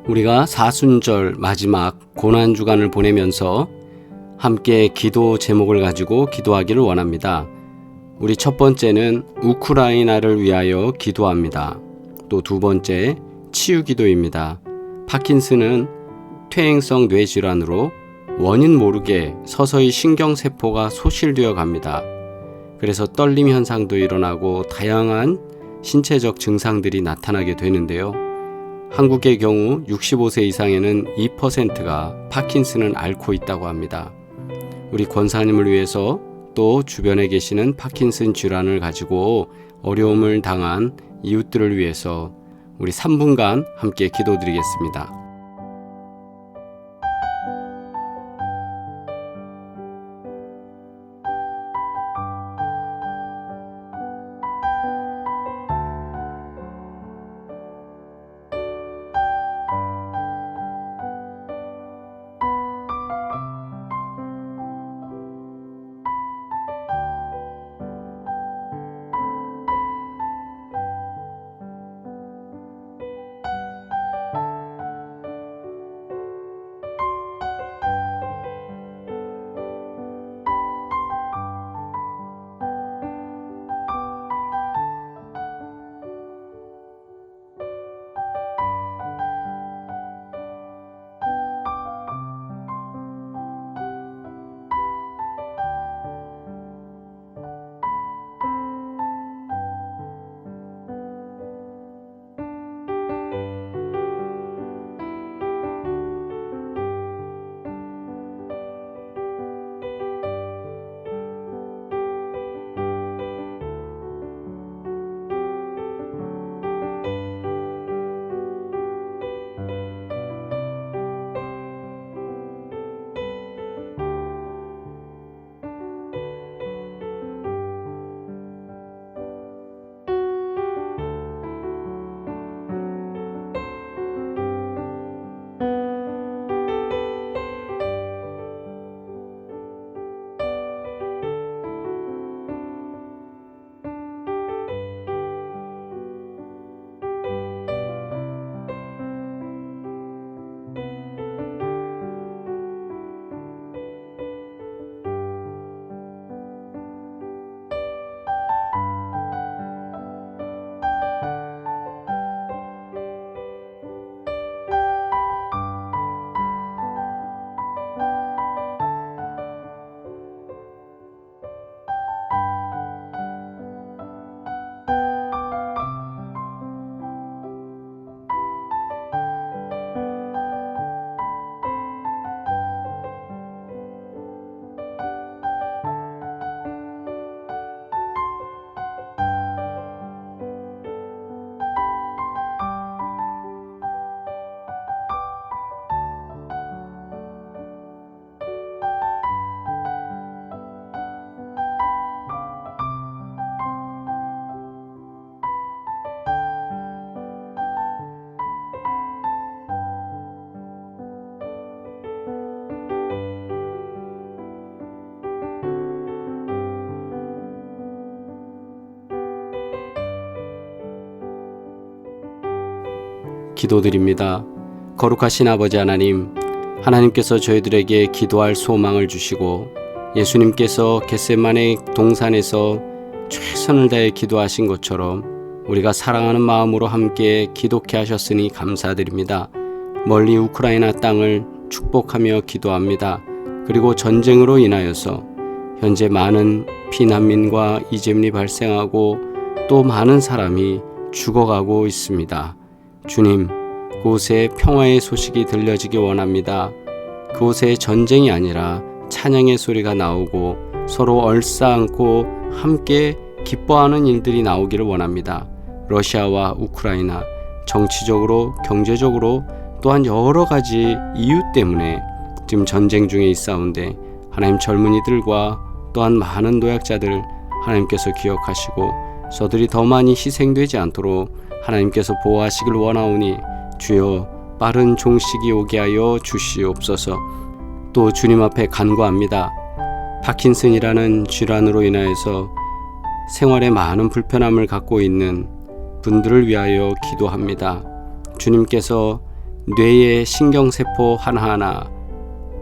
우리가 사순절 마지막 고난주간을 보내면서 함께 기도 제목을 가지고 기도하기를 원합니다. 우리 첫 번째는 우크라이나를 위하여 기도합니다. 또 두 번째, 치유 기도입니다. 파킨슨은 퇴행성 뇌질환으로 원인 모르게 서서히 신경세포가 소실되어 갑니다. 그래서 떨림 현상도 일어나고 다양한 신체적 증상들이 나타나게 되는데요. 한국의 경우 65세 이상에는 2%가 파킨슨을 앓고 있다고 합니다. 우리 권사님을 위해서 또 주변에 계시는 파킨슨 질환을 가지고 어려움을 당한 이웃들을 위해서 우리 3분간 함께 기도드리겠습니다. 기도드립니다. 거룩하신 아버지 하나님, 하나님께서 저희들에게 기도할 소망을 주시고 예수님께서 겟세마네 동산에서 최선을 다해 기도하신 것처럼 우리가 사랑하는 마음으로 함께 기도케 하셨으니 감사드립니다. 멀리 우크라이나 땅을 축복하며 기도합니다. 그리고 전쟁으로 인하여서 현재 많은 피난민과 이재민이 발생하고 또 많은 사람이 죽어가고 있습니다. 주님, 그곳에 평화의 소식이 들려지기 원합니다. 그곳에 전쟁이 아니라 찬양의 소리가 나오고 서로 얼싸안고 함께 기뻐하는 일들이 나오기를 원합니다. 러시아와 우크라이나, 정치적으로, 경제적으로 또한 여러 가지 이유 때문에 지금 전쟁 중에 있사온데 하나님 젊은이들과 또한 많은 노약자들 하나님께서 기억하시고 저들이 더 많이 희생되지 않도록 하나님께서 보호하시길 원하오니 주여 빠른 종식이 오게 하여 주시옵소서. 또 주님 앞에 간구합니다. 파킨슨이라는 질환으로 인하여서 생활에 많은 불편함을 갖고 있는 분들을 위하여 기도합니다. 주님께서 뇌의 신경세포 하나하나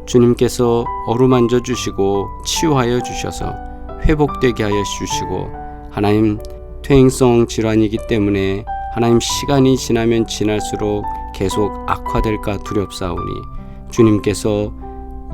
주님께서 어루만져 주시고 치유하여 주셔서 회복되게 하여 주시고, 하나님 퇴행성 질환이기 때문에 하나님 시간이 지나면 지날수록 계속 악화될까 두렵사오니 주님께서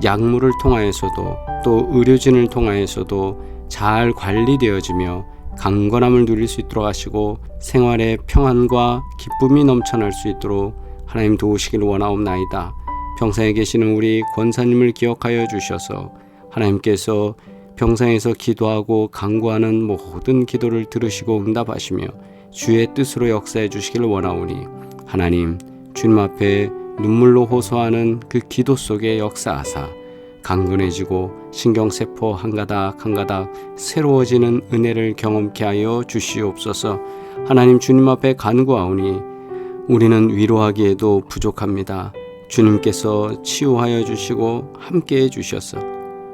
약물을 통하여서도 또 의료진을 통하여서도 잘 관리되어지며 강건함을 누릴 수 있도록 하시고 생활에 평안과 기쁨이 넘쳐날 수 있도록 하나님 도우시길 원하옵나이다. 병상에 계시는 우리 권사님을 기억하여 주셔서 하나님께서 병상에서 기도하고 간구하는 모든 기도를 들으시고 응답하시며 주의 뜻으로 역사해 주시길 원하오니 하나님 주님 앞에 눈물로 호소하는 그 기도 속에 역사하사 강건해지고 신경세포 한 가닥 한 가닥 새로워지는 은혜를 경험케 하여 주시옵소서. 하나님 주님 앞에 간구하오니 우리는 위로하기에도 부족합니다. 주님께서 치유하여 주시고 함께해 주셔서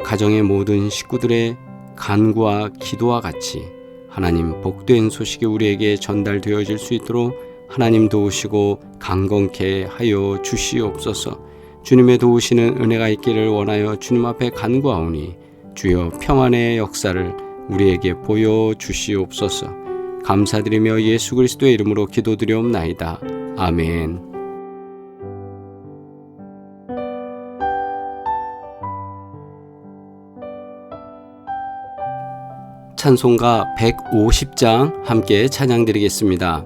가정의 모든 식구들의 간구와 기도와 같이 하나님 복된 소식이 우리에게 전달되어질 수 있도록 하나님 도우시고 강건케 하여 주시옵소서. 주님의 도우시는 은혜가 있기를 원하여 주님 앞에 간구하오니 주여 평안의 역사를 우리에게 보여주시옵소서. 감사드리며 예수 그리스도의 이름으로 기도드리옵나이다. 아멘. 찬송가 150장 함께 찬양드리겠습니다.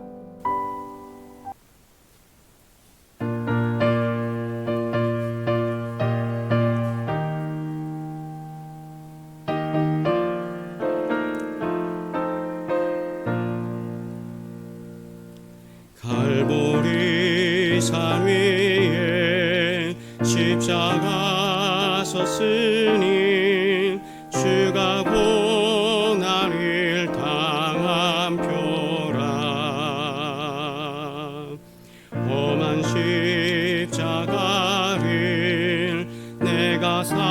갈보리 산 위에 십자가 섰으니 주가 고난을 당한 표라. 험한 십자가를 내가 사랑하면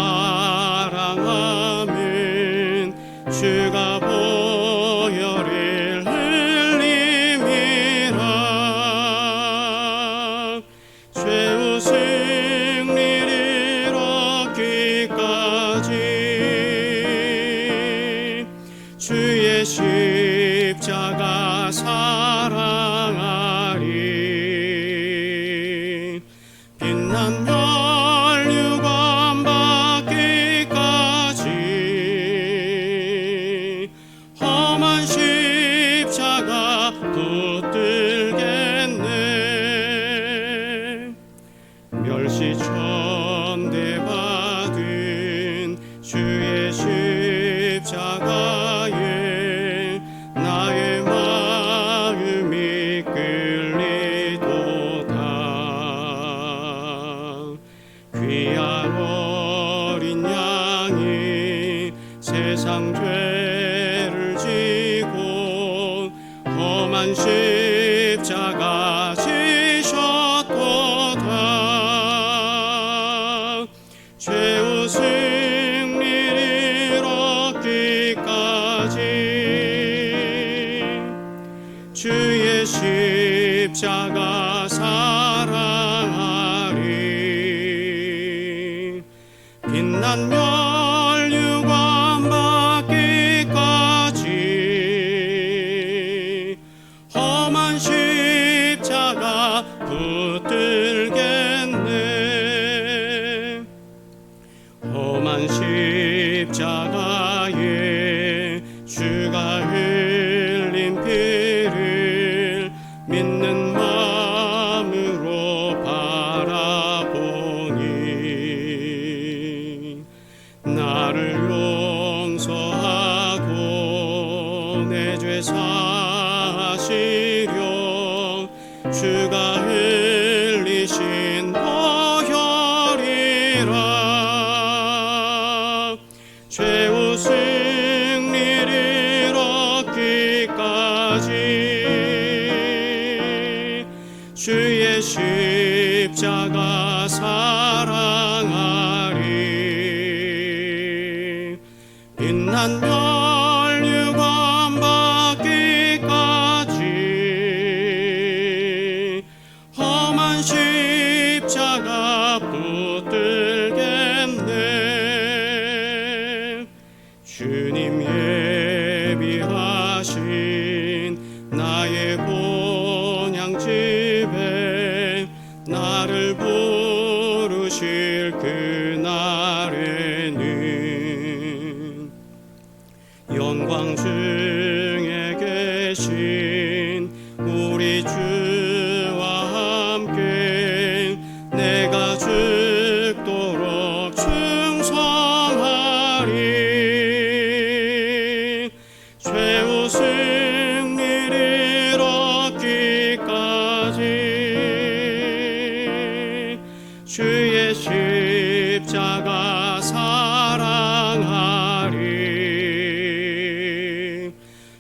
주가 보혈을 흘림이라. 죄의 승리를 얻기까지 주의 십자가 사랑하리. 빛난 멸류관 받기까지 험한 십자가 붙들겠네. 멸시천대 받은 주의 십자가에 나의 마음이 끌리도다. 귀한 어린 양이 세상 죄를 지고 험한 십자가 지셨도다. 죄의 승리를 얻기까지 주의 십자가 사랑하리. 빛난 멸류관 받기까지 험한 십자가 붙들겠네. 험한 십자가에 주가 흘린 피를 믿는 마음으로 바라보니 나를 용서하고 내 죄 사하시려 주가 흘리신 보혈이라. 죄의 승리를 얻기까지 주의 십자가 사랑하리. 빛난 멸류관 받기까지 험한 십자가 나의 본향 집에 나를 부르실 그날에는 영광 중에 계신 우리 주와 함께 내가 죽도록 충성하리. 최후 승리를 얻기까지 주의 십자가 사랑하리.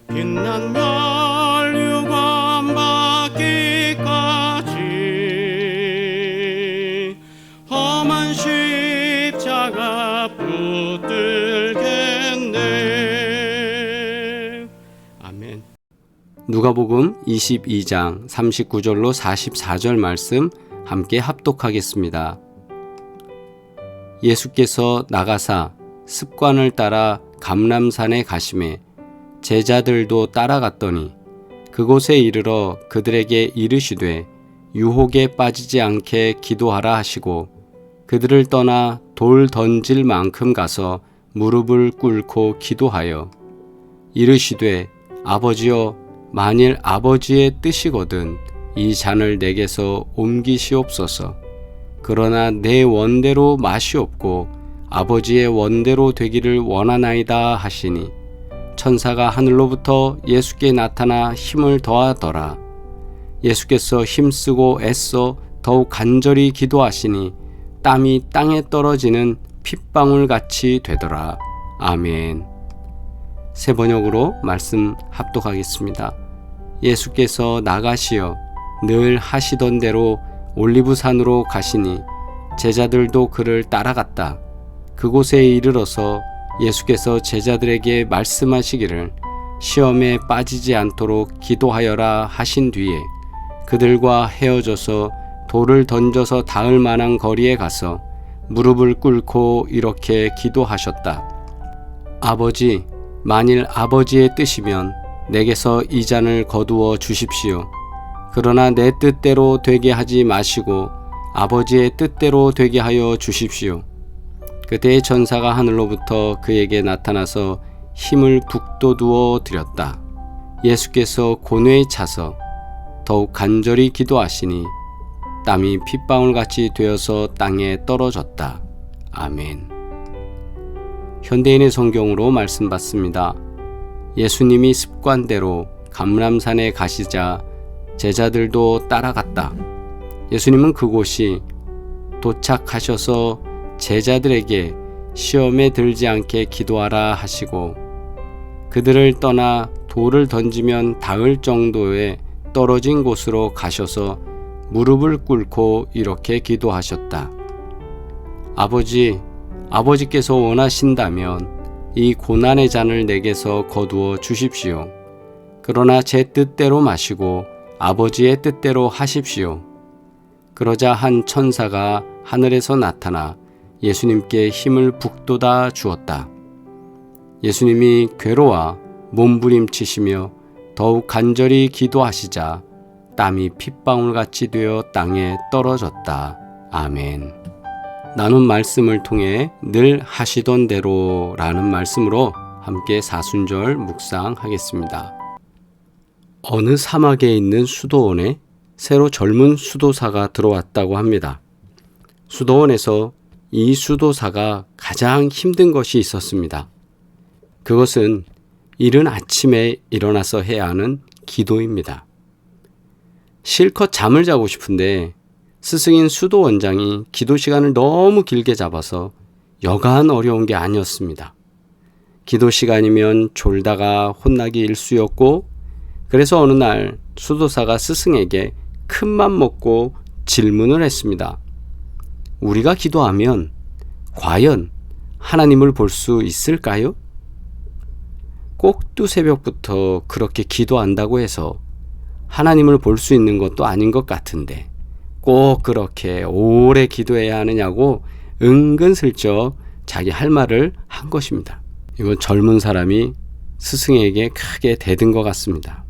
빛난 멸류관 받기까지 험한 십자가 붙들겠네. 아멘. 누가복음 22장 39절로 44절 말씀 함께 합독하겠습니다. 예수께서 나가사 습관을 따라 감람산에 가시매 제자들도 따라갔더니 그곳에 이르러 그들에게 이르시되 유혹에 빠지지 않게 기도하라 하시고 그들을 떠나 돌 던질 만큼 가서 무릎을 꿇고 기도하여 이르시되 아버지여 만일 아버지의 뜻이거든 이 잔을 내게서 옮기시옵소서. 그러나 내 원대로 마시옵고 아버지의 원대로 되기를 원하나이다 하시니 천사가 하늘로부터 예수께 나타나 힘을 더하더라. 예수께서 힘쓰고 애써 더욱 간절히 기도하시니 땀이 땅에 떨어지는 핏방울같이 되더라. 아멘. 세 번역으로 말씀 합독하겠습니다. 예수께서 나가시어 늘 하시던 대로 올리브산으로 가시니 제자들도 그를 따라갔다. 그곳에 이르러서 예수께서 제자들에게 말씀하시기를 시험에 빠지지 않도록 기도하여라 하신 뒤에 그들과 헤어져서 돌을 던져서 닿을 만한 거리에 가서 무릎을 꿇고 이렇게 기도하셨다. 아버지, 만일 아버지의 뜻이면 내게서 이 잔을 거두어 주십시오. 그러나 내 뜻대로 되게 하지 마시고 아버지의 뜻대로 되게 하여 주십시오. 그때 천사가 하늘로부터 그에게 나타나서 힘을 북돋우어 드렸다. 예수께서 고뇌에 차서 더욱 간절히 기도하시니 땀이 핏방울같이 되어서 땅에 떨어졌다. 아멘. 현대인의 성경으로 말씀 받습니다. 예수님이 습관대로 감람산에 가시자 제자들도 따라갔다. 예수님은 그곳이 도착하셔서 제자들에게 시험에 들지 않게 기도하라 하시고 그들을 떠나 돌을 던지면 닿을 정도의 떨어진 곳으로 가셔서 무릎을 꿇고 이렇게 기도하셨다. 아버지께서 원하신다면 이 고난의 잔을 내게서 거두어 주십시오. 그러나 제 뜻대로 마시고 아버지의 뜻대로 하십시오. 그러자 한 천사가 하늘에서 나타나 예수님께 힘을 북돋아 주었다. 예수님이 괴로워 몸부림치시며 더욱 간절히 기도하시자 땀이 핏방울같이 되어 땅에 떨어졌다. 아멘. 나눈 말씀을 통해 늘 하시던 대로라는 말씀으로 함께 사순절 묵상하겠습니다. 어느 사막에 있는 수도원에 새로 젊은 수도사가 들어왔다고 합니다. 수도원에서 이 수도사가 가장 힘든 것이 있었습니다. 그것은 이른 아침에 일어나서 해야 하는 기도입니다. 실컷 잠을 자고 싶은데 스승인 수도원장이 기도 시간을 너무 길게 잡아서 여간 어려운 게 아니었습니다. 기도 시간이면 졸다가 혼나기 일쑤였고 그래서 어느 날 수도사가 스승에게 큰맘 먹고 질문을 했습니다. 우리가 기도하면 과연 하나님을 볼 수 있을까요? 꼭두 새벽부터 그렇게 기도한다고 해서 하나님을 볼 수 있는 것도 아닌 것 같은데 꼭 그렇게 오래 기도해야 하느냐고 은근슬쩍 자기 할 말을 한 것입니다. 이건 젊은 사람이 스승에게 크게 대든 것 같습니다.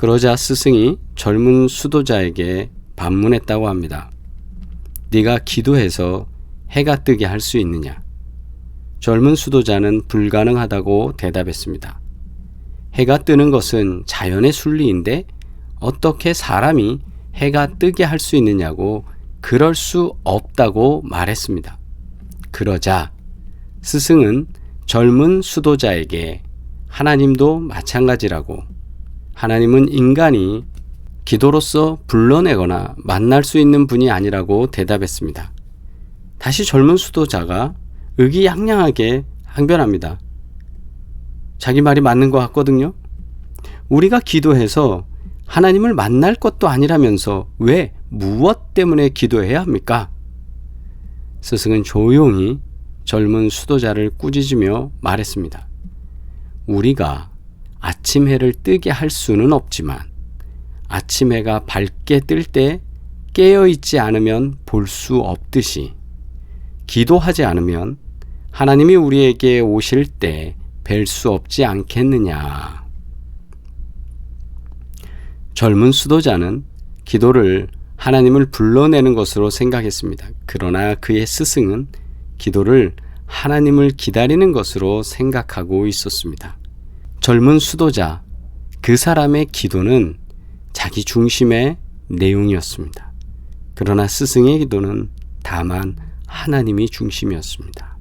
그러자 스승이 젊은 수도자에게 반문했다고 합니다. 네가 기도해서 해가 뜨게 할 수 있느냐? 젊은 수도자는 불가능하다고 대답했습니다. 해가 뜨는 것은 자연의 순리인데 어떻게 사람이 해가 뜨게 할 수 있느냐고 그럴 수 없다고 말했습니다. 그러자 스승은 젊은 수도자에게 하나님도 마찬가지라고, 하나님은 인간이 기도로서 불러내거나 만날 수 있는 분이 아니라고 대답했습니다. 다시 젊은 수도자가 의기양양하게 항변합니다. 자기 말이 맞는 것 같거든요. 우리가 기도해서 하나님을 만날 것도 아니라면서 왜 무엇 때문에 기도해야 합니까? 스승은 조용히 젊은 수도자를 꾸짖으며 말했습니다. 우리가 아침 해를 뜨게 할 수는 없지만 아침 해가 밝게 뜰 때 깨어있지 않으면 볼 수 없듯이 기도하지 않으면 하나님이 우리에게 오실 때 뵐 수 없지 않겠느냐. 젊은 수도자는 기도를 하나님을 불러내는 것으로 생각했습니다. 그러나 그의 스승은 기도를 하나님을 기다리는 것으로 생각하고 있었습니다. 젊은 수도자, 그 사람의 기도는 자기 중심의 내용이었습니다. 그러나 스승의 기도는 다만 하나님이 중심이었습니다.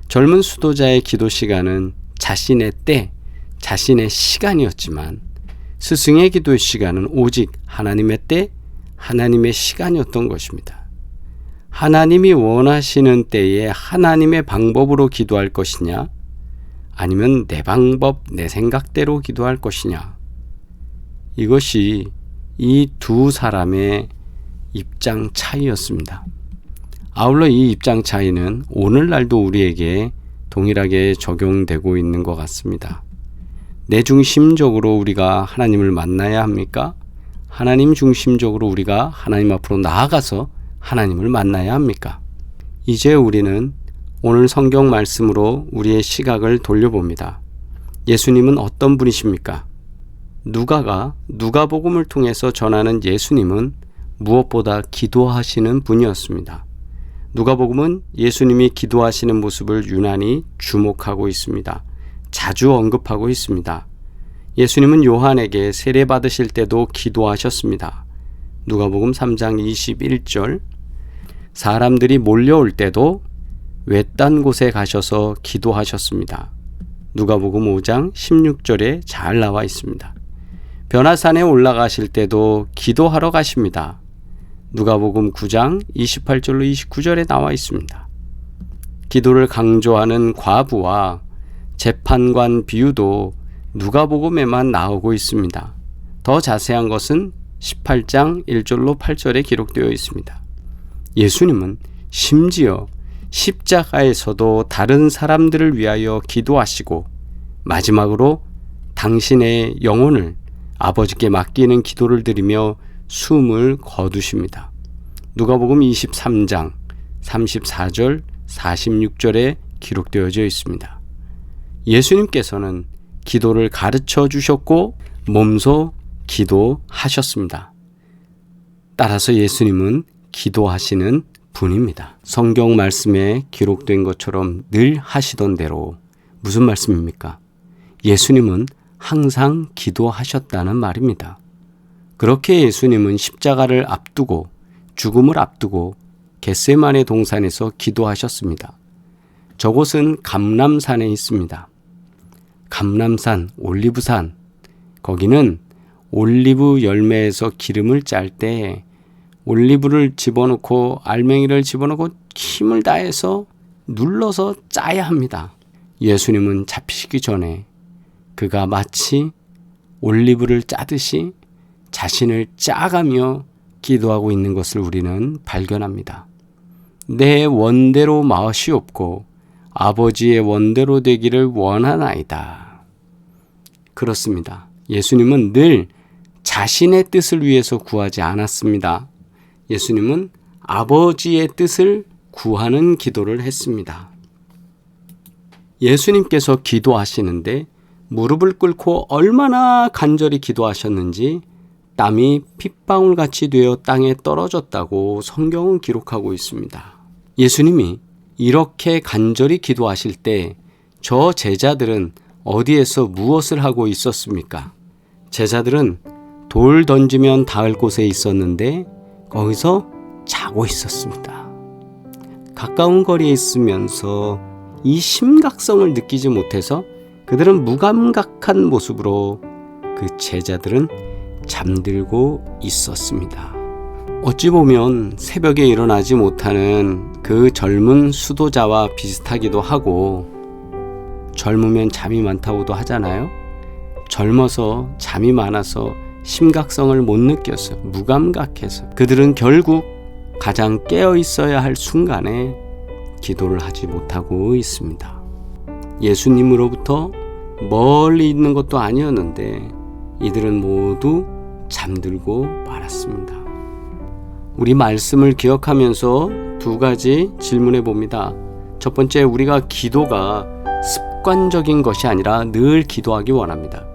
젊은 수도자의 기도 시간은 자신의 때, 자신의 시간이었지만 스승의 기도의 시간은 오직 하나님의 때, 하나님의 시간이었던 것입니다. 하나님이 원하시는 때에 하나님의 방법으로 기도할 것이냐, 아니면 내 방법, 내 생각대로 기도할 것이냐, 이것이 이 두 사람의 입장 차이였습니다. 아울러 이 입장 차이는 오늘날도 우리에게 동일하게 적용되고 있는 것 같습니다. 내 중심적으로 우리가 하나님을 만나야 합니까? 하나님 중심적으로 우리가 하나님 앞으로 나아가서 하나님을 만나야 합니까? 이제 우리는 오늘 성경 말씀으로 우리의 시각을 돌려봅니다. 예수님은 어떤 분이십니까? 누가가 누가복음을 통해서 전하는 예수님은 무엇보다 기도하시는 분이었습니다. 누가복음은 예수님이 기도하시는 모습을 유난히 주목하고 있습니다. 자주 언급하고 있습니다. 예수님은 요한에게 세례 받으실 때도 기도하셨습니다. 누가복음 3장 21절, 사람들이 몰려올 때도 외딴 곳에 가셔서 기도하셨습니다. 누가복음 5장 16절에 잘 나와 있습니다. 변화산에 올라가실 때도 기도하러 가십니다. 누가복음 9장 28절로 29절에 나와 있습니다. 기도를 강조하는 과부와 재판관 비유도 누가복음에만 나오고 있습니다. 더 자세한 것은 18장 1절로 8절에 기록되어 있습니다. 예수님은 심지어 십자가에서도 다른 사람들을 위하여 기도하시고 마지막으로 당신의 영혼을 아버지께 맡기는 기도를 드리며 숨을 거두십니다. 누가복음 23장 34절 46절에 기록되어져 있습니다. 예수님께서는 기도를 가르쳐 주셨고 몸소 기도하셨습니다. 따라서 예수님은 기도하시는 분입니다. 성경 말씀에 기록된 것처럼 늘 하시던 대로 무슨 말씀입니까? 예수님은 항상 기도하셨다는 말입니다. 그렇게 예수님은 십자가를 앞두고 죽음을 앞두고 겟세마네 동산에서 기도하셨습니다. 저곳은 감람산에 있습니다. 감람산, 올리브산, 거기는 올리브 열매에서 기름을 짤 때 올리브를 집어넣고 알맹이를 집어넣고 힘을 다해서 눌러서 짜야 합니다. 예수님은 잡히시기 전에 그가 마치 올리브를 짜듯이 자신을 짜가며 기도하고 있는 것을 우리는 발견합니다. 내 원대로 마시옵고 아버지의 원대로 되기를 원하나이다. 그렇습니다. 예수님은 늘 자신의 뜻을 위해서 구하지 않았습니다. 예수님은 아버지의 뜻을 구하는 기도를 했습니다. 예수님께서 기도하시는데 무릎을 꿇고 얼마나 간절히 기도하셨는지 땀이 핏방울같이 되어 땅에 떨어졌다고 성경은 기록하고 있습니다. 예수님이 이렇게 간절히 기도하실 때 저 제자들은 어디에서 무엇을 하고 있었습니까? 제자들은 돌 던지면 닿을 곳에 있었는데 거기서 자고 있었습니다. 가까운 거리에 있으면서 이 심각성을 느끼지 못해서 그들은 무감각한 모습으로 그 제자들은 잠들고 있었습니다. 어찌 보면 새벽에 일어나지 못하는 그 젊은 수도자와 비슷하기도 하고, 젊으면 잠이 많다고도 하잖아요. 젊어서 잠이 많아서 심각성을 못 느껴서 무감각해서 그들은 결국 가장 깨어 있어야 할 순간에 기도를 하지 못하고 있습니다. 예수님으로부터 멀리 있는 것도 아니었는데 이들은 모두 잠들고 말았습니다. 우리 말씀을 기억하면서 두 가지 질문해 봅니다. 첫 번째, 우리가 기도가 습관적인 것이 아니라 늘 기도하기 원합니다.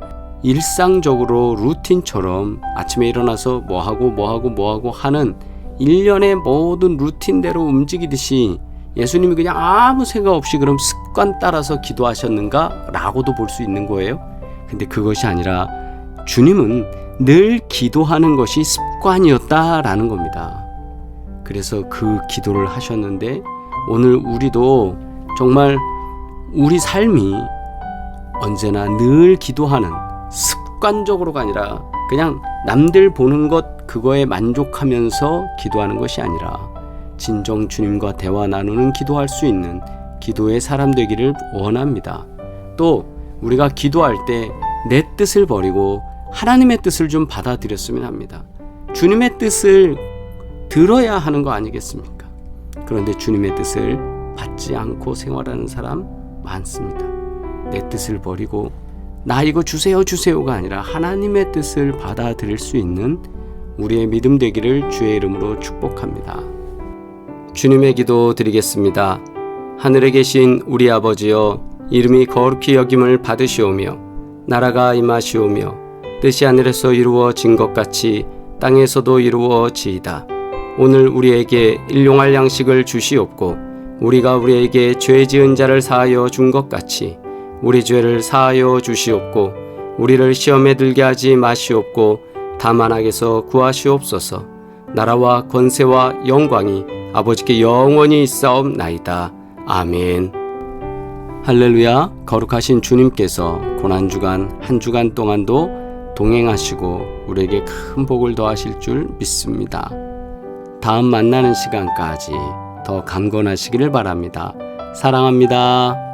일상적으로 루틴처럼 아침에 일어나서 뭐하고 하는 일련의 모든 루틴대로 움직이듯이 예수님이 그냥 아무 생각 없이 그럼 습관 따라서 기도하셨는가? 라고도 볼 수 있는 거예요. 근데 그것이 아니라 주님은 늘 기도하는 것이 습관이었다라는 겁니다. 그래서 그 기도를 하셨는데 오늘 우리도 정말 우리 삶이 언제나 늘 기도하는, 습관적으로가 아니라 그냥 남들 보는 것 그거에 만족하면서 기도하는 것이 아니라 진정 주님과 대화 나누는 기도할 수 있는 기도의 사람 되기를 원합니다. 또 우리가 기도할 때 내 뜻을 버리고 하나님의 뜻을 좀 받아들였으면 합니다. 주님의 뜻을 들어야 하는 거 아니겠습니까? 그런데 주님의 뜻을 받지 않고 생활하는 사람 많습니다. 내 뜻을 버리고 나 이거 주세요가 아니라 하나님의 뜻을 받아들일 수 있는 우리의 믿음 되기를 주의 이름으로 축복합니다. 주님의 기도 드리겠습니다. 하늘에 계신 우리 아버지여, 이름이 거룩히 여김을 받으시오며 나라가 임하시오며 뜻이 하늘에서 이루어진 것 같이 땅에서도 이루어지이다. 오늘 우리에게 일용할 양식을 주시옵고 우리가 우리에게 죄 지은 자를 사하여 준 것 같이 우리 죄를 사하여 주시옵고 우리를 시험에 들게 하지 마시옵고 다만 악에서 구하시옵소서. 나라와 권세와 영광이 아버지께 영원히 있사옵나이다. 아멘. 할렐루야. 거룩하신 주님께서 고난주간 한 주간 동안도 동행하시고 우리에게 큰 복을 더하실 줄 믿습니다. 다음 만나는 시간까지 더 강건하시기를 바랍니다. 사랑합니다.